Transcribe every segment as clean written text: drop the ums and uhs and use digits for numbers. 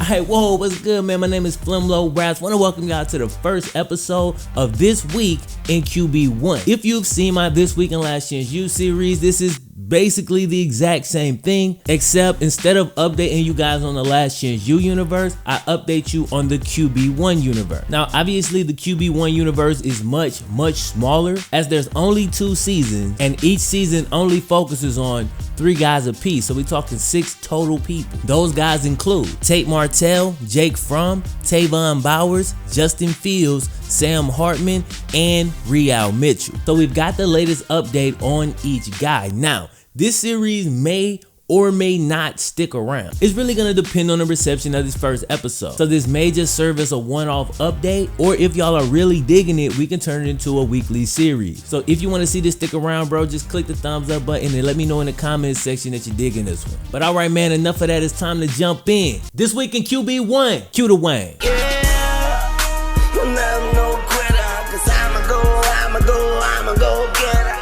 Alright, whoa, what's good, man? My name is FlemLo. I want to welcome y'all to the first episode of This Week in Qb1. If you've seen my This Week in Last Chance U series, this is basically the exact same thing, except instead of updating you guys on the Last Chance U universe, I update you on the Qb1 universe. Now, obviously, the Qb1 universe is much smaller, as there's only 2 seasons, and each season only focuses on 3 guys apiece, so we're talking 6 total people. Those guys include Tate Martell, Jake Fromm, Tayvon Bowers, Justin Fields, Sam Hartman, and Rio Mitchell. So we've got the latest update on each guy. Now, this series may or may not stick around. It's really gonna depend on the reception of this first episode. So this may just serve as a one-off update, or if y'all are really digging it, we can turn it into a weekly series. So if you wanna see this stick around, bro, just click the thumbs up button and let me know in the comments section that you're digging this one. But all right, man, enough of that. It's time to jump in. This week in Qb1, Q to Wayne. Yeah, you'll never know quitter, 'cause I'ma go get her.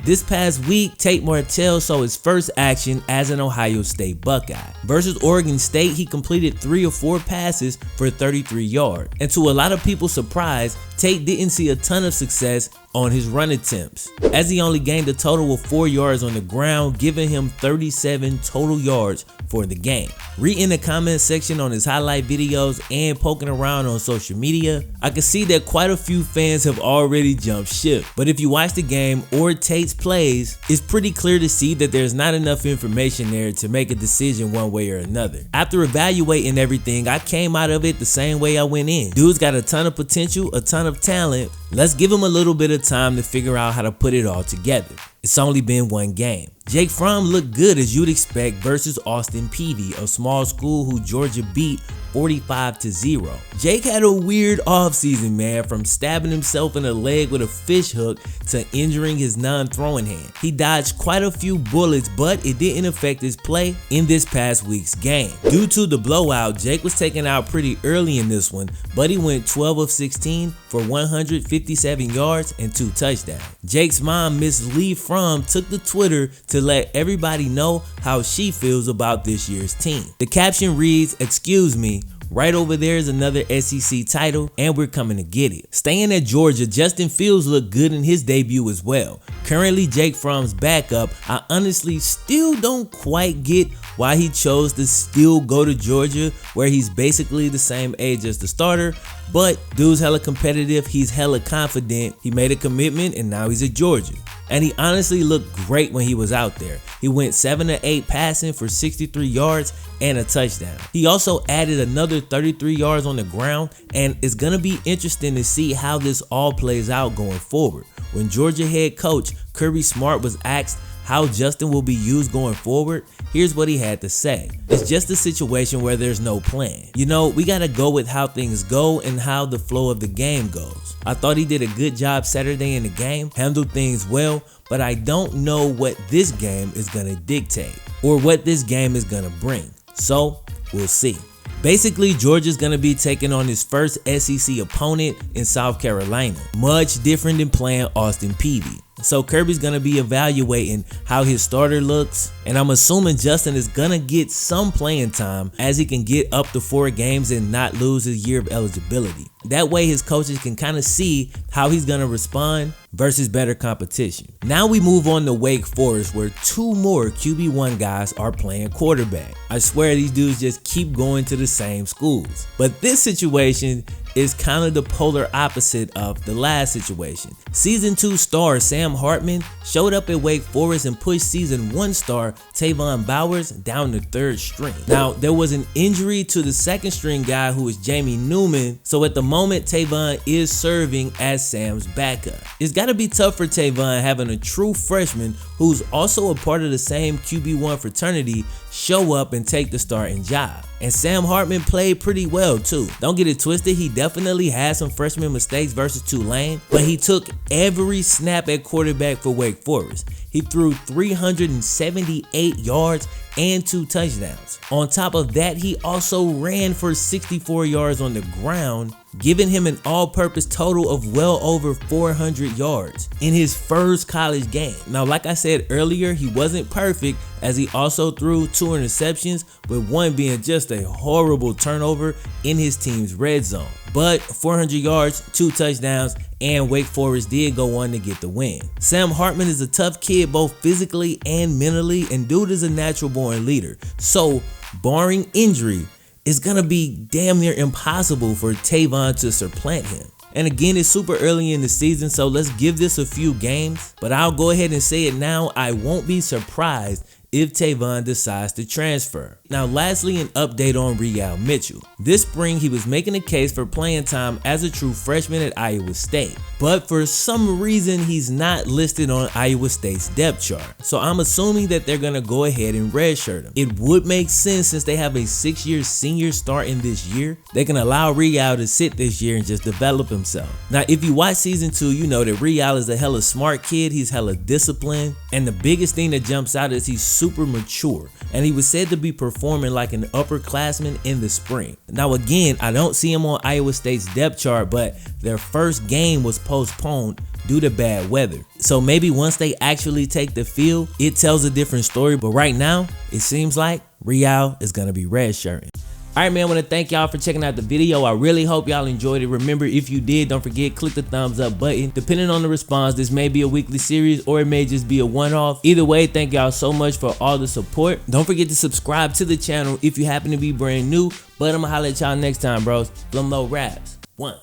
This past week, Tate Martell saw his first action as an Ohio State Buckeye. Versus Oregon State, he completed 3 or 4 passes for 33 yards. And to a lot of people's surprise, Tate didn't see a ton of success on his run attempts, as he only gained a total of 4 yards on the ground, giving him 37 total yards for the game. Reading the comment section on his highlight videos and poking around on social media, I can see that quite a few fans have already jumped ship. But if you watch the game or Tate's plays, it's pretty clear to see that there's not enough information there to make a decision one way or another. After evaluating everything, I came out of it the same way I went in. Dude's got a ton of potential, a ton of talent. Let's give him a little bit of time to figure out how to put it all together. It's only been 1 game. Jake Fromm looked good as you'd expect versus Austin Peay, a small school who Georgia beat 45-0. Jake had a weird offseason, man, from stabbing himself in the leg with a fish hook to injuring his non-throwing hand. He dodged quite a few bullets, but it didn't affect his play in this past week's game. Due to the blowout, Jake was taken out pretty early in this one, but he went 12 of 16 for 157 yards and 2 touchdowns. Jake's mom, Miss Lee Fromm, took to Twitter to let everybody know how she feels about this year's team. The caption reads, "Excuse me, right over there is another SEC title, and we're coming to get it." Staying at Georgia, Justin Fields looked good in his debut as well. Currently Jake Fromm's backup, I honestly still don't quite get why he chose to still go to Georgia, where he's basically the same age as the starter, but dude's hella competitive, he's hella confident, he made a commitment, and now he's at Georgia. And he honestly looked great when he was out there. He went 7 of 8 passing for 63 yards and a touchdown. He also added another 33 yards on the ground, and it's gonna be interesting to see how this all plays out going forward. When Georgia head coach Kirby Smart was asked how Justin will be used going forward, here's what he had to say. "It's just a situation where there's no plan. You know, we gotta go with how things go and how the flow of the game goes. I thought he did a good job Saturday in the game, handled things well, but I don't know what this game is gonna dictate or what this game is gonna bring. So, we'll see." Basically, Georgia's gonna be taking on his first SEC opponent in South Carolina. Much different than playing Austin Peay. So Kirby's gonna be evaluating how his starter looks, and I'm assuming Justin is gonna get some playing time as he can get up to 4 games and not lose his year of eligibility. That way his coaches can kind of see how he's gonna respond versus better competition. Now we move on to Wake Forest, where 2 more Qb1 guys are playing quarterback. I swear these dudes just keep going to the same schools. But this situation is kind of the polar opposite of the last situation. Season 2 star Sam Hartman showed up at Wake Forest and pushed Season 1 star Tayvon Bowers down the 3rd string. Now, there was an injury to the 2nd string guy, who is Jamie Newman, so at the moment Tayvon is serving as Sam's backup. It's gotta be tough for Tayvon having a true freshman who's also a part of the same Qb1 fraternity show up and take the starting job. And Sam Hartman played pretty well too. Don't get it twisted, he definitely had some freshman mistakes versus Tulane, but he took every snap at quarterback for Wake Forest. He threw 378 yards and 2 touchdowns. On top of that, he also ran for 64 yards on the ground, giving him an all-purpose total of well over 400 yards in his first college game. Now, like I said earlier, he wasn't perfect, as he also threw 2 interceptions, with one being just a horrible turnover in his team's red zone. But 400 yards, 2 touchdowns, and Wake Forest did go on to get the win. Sam Hartman is a tough kid both physically and mentally, and dude is a natural born leader. So, barring injury, it's gonna be damn near impossible for Tayvon to supplant him. And again, it's super early in the season, so let's give this a few games. But I'll go ahead and say it now, I won't be surprised if Tayvon decides to transfer. Now lastly, an update on Rio Mitchell. This spring he was making a case for playing time as a true freshman at Iowa State, but for some reason he's not listed on Iowa State's depth chart. So I'm assuming that they're gonna go ahead and redshirt him. It would make sense since they have a 6-year senior starting this year. They can allow Rio to sit this year and just develop himself. Now if you watch season 2, you know that Rio is a hella smart kid, he's hella disciplined, and the biggest thing that jumps out is he's super mature, and he was said to be performing like an upperclassman in the spring. Now again, I don't see him on Iowa State's depth chart, but their first game was postponed due to bad weather. So maybe once they actually take the field, it tells a different story, but right now, it seems like Rio is gonna be redshirting. Alright man, I want to thank y'all for checking out the video. I really hope y'all enjoyed it. Remember, if you did, don't forget, click the thumbs up button. Depending on the response, this may be a weekly series or it may just be a one-off. Either way, thank y'all so much for all the support. Don't forget to subscribe to the channel if you happen to be brand new. But I'm gonna holler at y'all next time, bros. FlemLo Raps. 1.